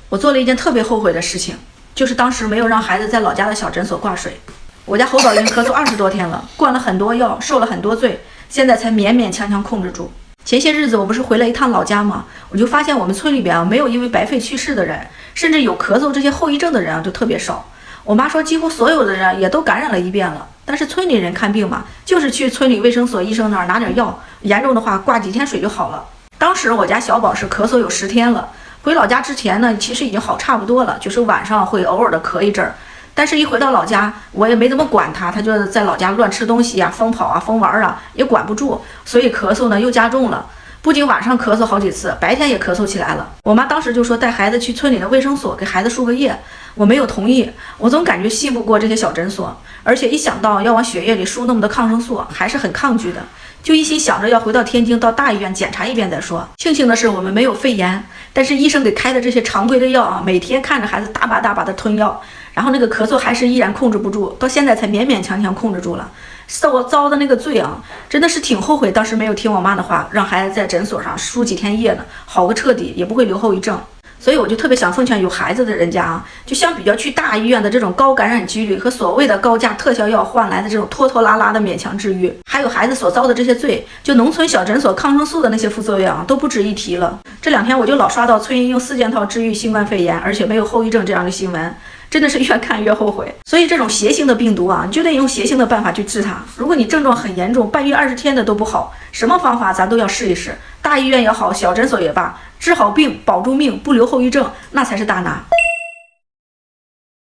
我做了一件特别后悔的事情，就是当时没有让孩子在老家的小诊所挂水。我家侯宝林咳嗽20多天了，灌了很多药，受了很多罪，现在才勉勉强强控制住。前些日子我不是回了一趟老家吗？我就发现我们村里边没有因为白肺去世的人，甚至有咳嗽这些后遗症的人就特别少。我妈说几乎所有的人也都感染了一遍了，但是村里人看病嘛，就是去村里卫生所医生那儿拿点药，严重的话挂几天水就好了。当时我家小宝是咳嗽有10天了，回老家之前呢，其实已经好差不多了，就是晚上会偶尔的咳一阵儿。但是一回到老家，我也没怎么管他，他就在老家乱吃东西呀、疯跑啊、疯玩啊，也管不住，所以咳嗽呢又加重了。不仅晚上咳嗽好几次，白天也咳嗽起来了。我妈当时就说带孩子去村里的卫生所给孩子输个液，我没有同意，我总感觉信不过这些小诊所，而且一想到要往血液里输那么多抗生素，还是很抗拒的。就一心想着要回到天津到大医院检查一遍再说。庆幸的是我们没有肺炎，但是医生给开的这些常规的药啊，每天看着孩子大把大把的吞药，然后那个咳嗽还是依然控制不住，到现在才勉勉强强控制住了。我遭的那个罪啊，真的是挺后悔当时没有听我妈的话，让孩子在诊所上输几天液呢，好个彻底，也不会留后遗症。所以我就特别想奉劝有孩子的人家啊，就相比较去大医院的这种高感染几率和所谓的高价特效药换来的这种拖拖拉拉的勉强治愈，还有孩子所遭的这些罪，就农村小诊所抗生素的那些副作用啊，都不值一提了。这2天我就老刷到村医用4件套治愈新冠肺炎，而且没有后遗症这样的新闻，真的是越看越后悔。所以这种邪性的病毒啊，你就得用邪性的办法去治它。如果你症状很严重，半月20天的都不好，什么方法咱都要试一试，大医院也好，小诊所也罢，治好病保住命，不留后遗症，那才是大拿。